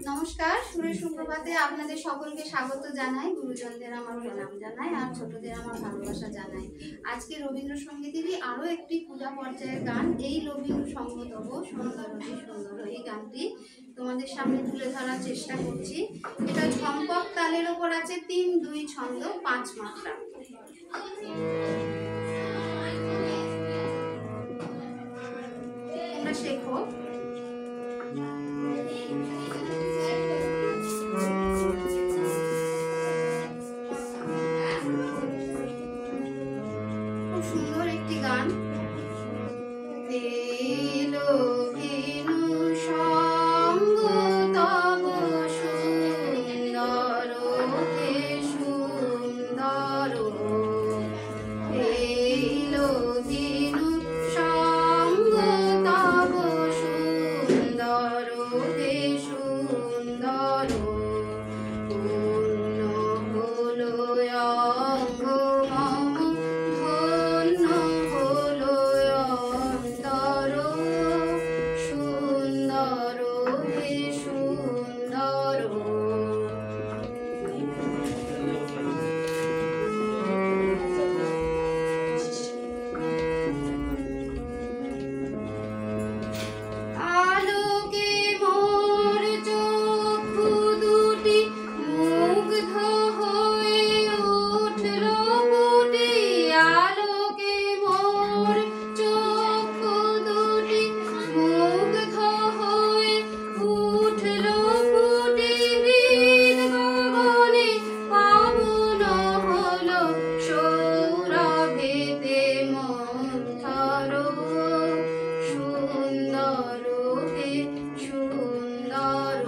নমস্কার, সুরের সুপ্রভাতে আপনাদের সকলকে স্বাগত জানাই। গুরুজনদের আমার প্রণাম জানাই আর ছোটদের আমার ভালোবাসা জানাই। আজকে রবীন্দ্রসঙ্গীতেরই আরো একটি পূজা পর্যায়ের গান, এই রবীন্দ্র সঙ্গতব সুন্দর সুন্দর, এই গানটি তোমাদের সামনে তুলে ধরার চেষ্টা করছি। এটা ঝম্পক তালের ওপর আছে ৩-২ ছন্দ, ৫ মাত্রা। তোমরা শেখো। খুব সুন্দর একটি গান। এলো বেনু সঙ্গ তব সুন্দর হে সুন্দর, এলো বেনু সঙ্গ তব সুন্দর হে সুন্দর, পূর্ণ হলো অঙ্গ মম ধন্য হলো অন্তর, সুন্দর হে সুন্দর। আলোকে মোর চক্ষু দুটি মুগ্ধ হয়ে উঠল ফুটে, আলোকে মোর চক্ষু দুটি মুগ্ধ হয়ে উঠল ফুটে, হৃদ গগনে পাবন হলো সৌরভেতে মন্থর, সুন্দর হে সুন্দর।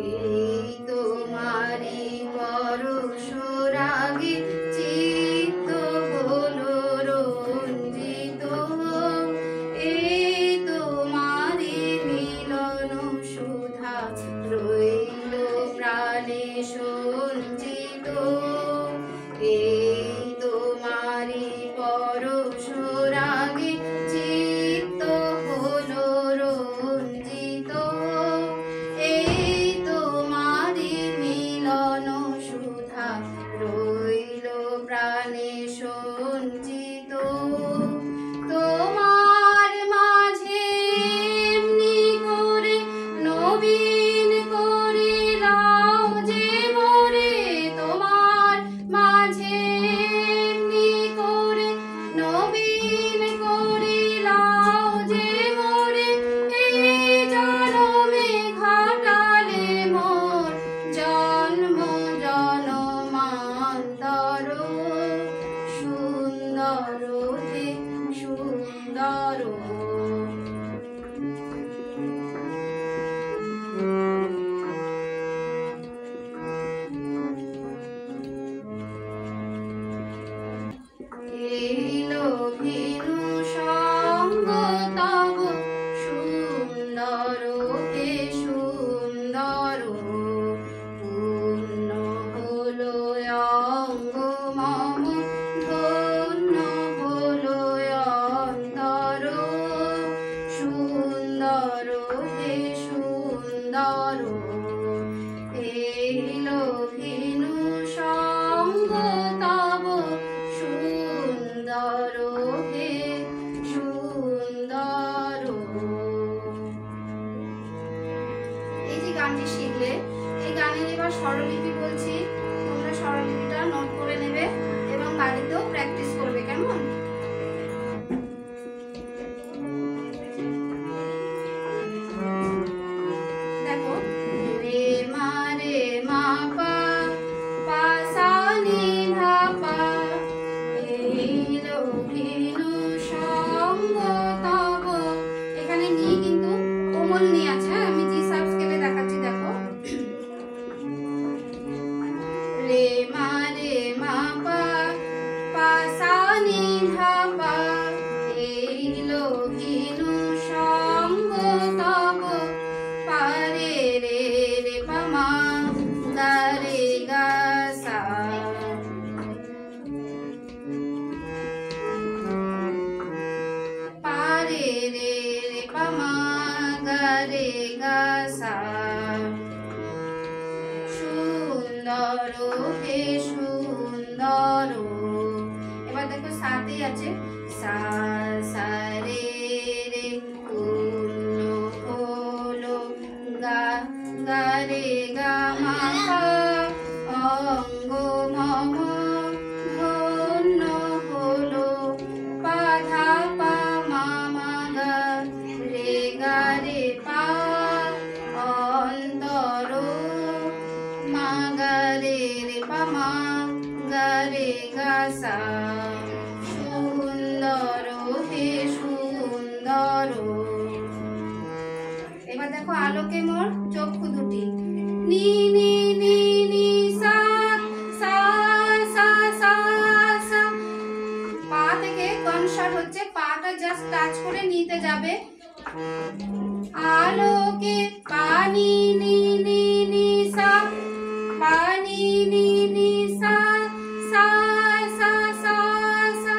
এই তোমারি পরশ রাগে চিত্ত হলো রঞ্জিত, এই তোমারি মিলন সুধা রইল প্রাণে সঞ্চিত, এই তোমারি পরশ রাগে চিত্ত হলো রঞ্জিত, এই তোমারি মিলন সুধা রইল প্রাণে সঞ্চিত, তোমার মাঝে এমনি করে নবীন করে লাও যে মোরে, তোমার মাঝে এমনি করে নবীন করে লাও যে মোরে, এই জনমে ঘটালে মোর জন্ম জনমান্তর, সুন্দর হে সুন্দর। এলো বেনু সঙ্গ তব সুন্দর হে সুন্দর, পূর্ণ হলো অঙ্গ মম ধন্য হলো অন্তর, সুন্দর হে সুন্দর, এলো বেনু সঙ্গ তব সুন্দর হে সুন্দর। এই যে গানটি শিখলে, এই গানের এবার স্বরলিপি বলছি, তোমরা স্বরলিপিটা নোট করে নেবে এবং বাড়িতেও প্র্যাকটিস করবে, কেমন? দেখো, রে মা পা রে মা পা পা সা নি ধা পা এইলো ভিনু সঙ্গ তব পা রে পা মা গা রে গা সা পা রে পা মা গা রে গা সা সুন্দর হে সুন্দর। এবার দেখো সাথে আছে সা সা রে রে কুলো কোলো গা গা রে গা মা পা অঙ্গ মম ধন্য হলো পা ধা পা মা মা গা রে গা রে পা অন্তর মা গা রে পা মা গা রে গা সা সুন্দর হে সুন্দর। এবার দেখো আলোকে মোর চক্ষু দুটি নি নি নি নি সা সা সা সা সা। পা থেকে কনসার্ট হচ্ছে, পাটা জাস্ট টাচ করে নিতে যাবে। আলোকে পানি নি নি নি সা পানি নি নি সা সা সা সা সা।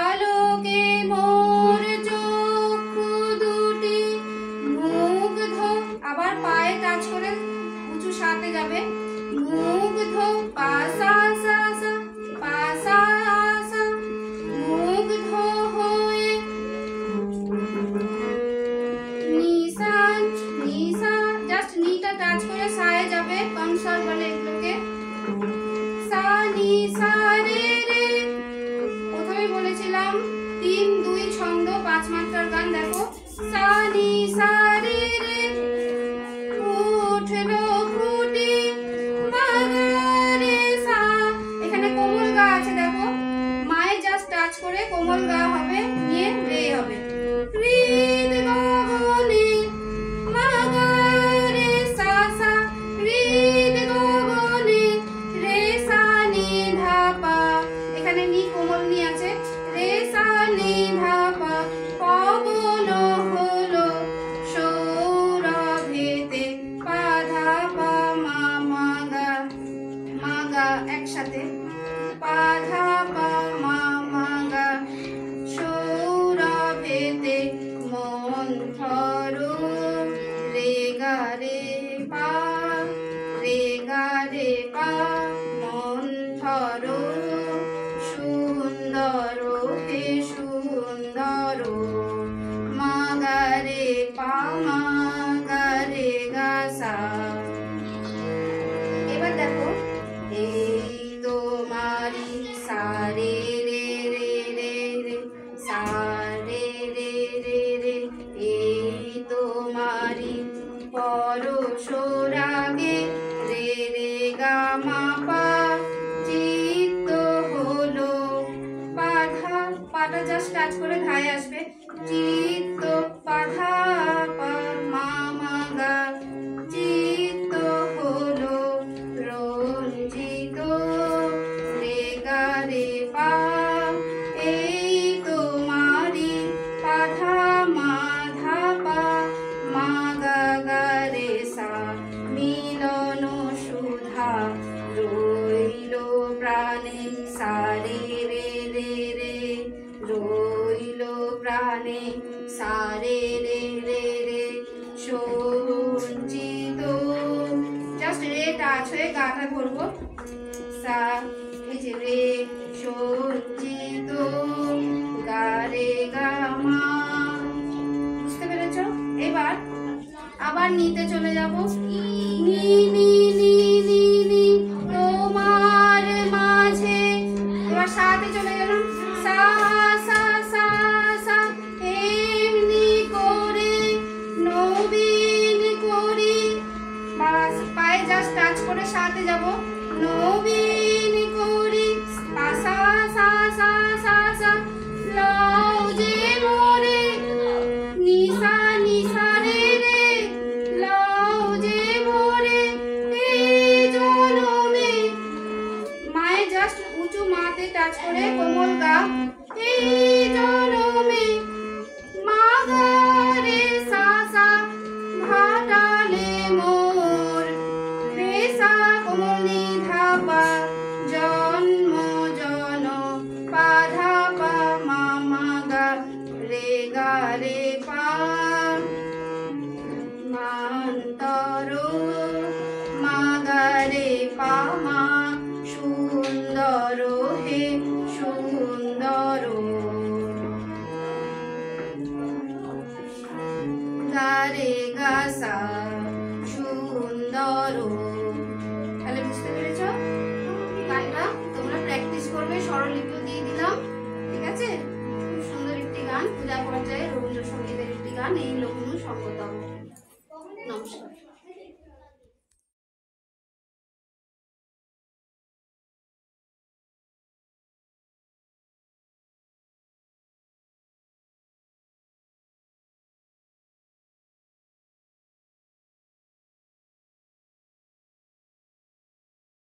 আলোকে মোর চক্ষু দুটি মুগ্ধ, আবার পায়ে টাচ করে উঁচু সাথে যাবে। মুগ্ধ পা সা সা সা পা সা সা মুগ্ধ হয়ে নিসা নিসা জাস্ট নিটা টাচ করে সায়ে যাবে, কনসার্ট বলে এগুলোকে। সা নি সা রে রে, প্রথমে বলেছিলাম 3-2 ছন্দ 5 মাত্রার গান। দেখো সা নি সা রে রে উঠলো ফুটি মা গা রে সা। এখানে কোমল গা আছে, দেখো মায়ে জাস্ট টাচ করে কোমল গা হবে, নিয়ে রে হবে। হৃদ গগনে মা গা রে সা সা হৃদ গগনে রে সা নি ধা পা। এখানে নি কোমল নি আছে, রে সা নি ধা পা পবন হলো সৌরভেতে পা ধা পা মা মা গা একসাথে পা ধা পা মা গা সৌরভেতে মন্থর রে গা রে পা মন্থর সুন্দর হে সুন্দর মা গা রে পা মা গা রে গা সা। এবার দেখো এই তোমারি সা রে রে রে রে রে সা রে রে রে রে এই তোমারি পরশরাগে রে রে গা মা পা চিত্ত হলো পা ধা, পাটা জাস্ট টাচ করে ধায় আসবে। চিত্ত পা ধা পা মা মা গা চিত্ত হলো রঞ্জিত রে গা রে পা এই তোমারি পা ধা মা ধা পা মা গা গা রে সা মিলন সুধা রইল প্রাণে সা রে রে রে রে রইল প্রাণে সা রে রে রে রে সঞ্চিত। জাস্ট রে টাচ হয়ে গাটা ধরবো, সা এই যে রে সঞ্চিত গা রে গা মা। বুঝতে পেরেছো? এবার আবার নিতে চলে যাব। নি নি নি নি নি তোমার মাঝে, এবার সাথে চলে গেলাম। সা সা সা সা এমনি করে নবীন করি, পায়ে জাস্ট টাচ করে সাথে যাব। নবীন করি পা সা সা সা সা সা লও যে মোরে নিসা নিসা রে রে লও যে মোরে এই জনমে টাচ করে কোমল গা। এই জনমে মা গা রে সা সা ভাটালে মোর, রে সা কোমল নি ধা পা, জন্ম জন পা ধা পা মা মা গা রে গা রে পা, মান্তর মা গা রে পা মা, সুন্দর হে সুন্দর, গা রে গা সা সুন্দর। তাহলে বুঝতে পেরেছ গানটা? তোমরা প্র্যাকটিস করবে, স্বরলিপিও দিয়ে দিলাম, ঠিক আছে? খুব সুন্দর একটি গান, পূজা পর্যায়ে রবীন্দ্রসঙ্গীতের একটি গান, এই লগ্ন সঙ্গতম। নমস্কার।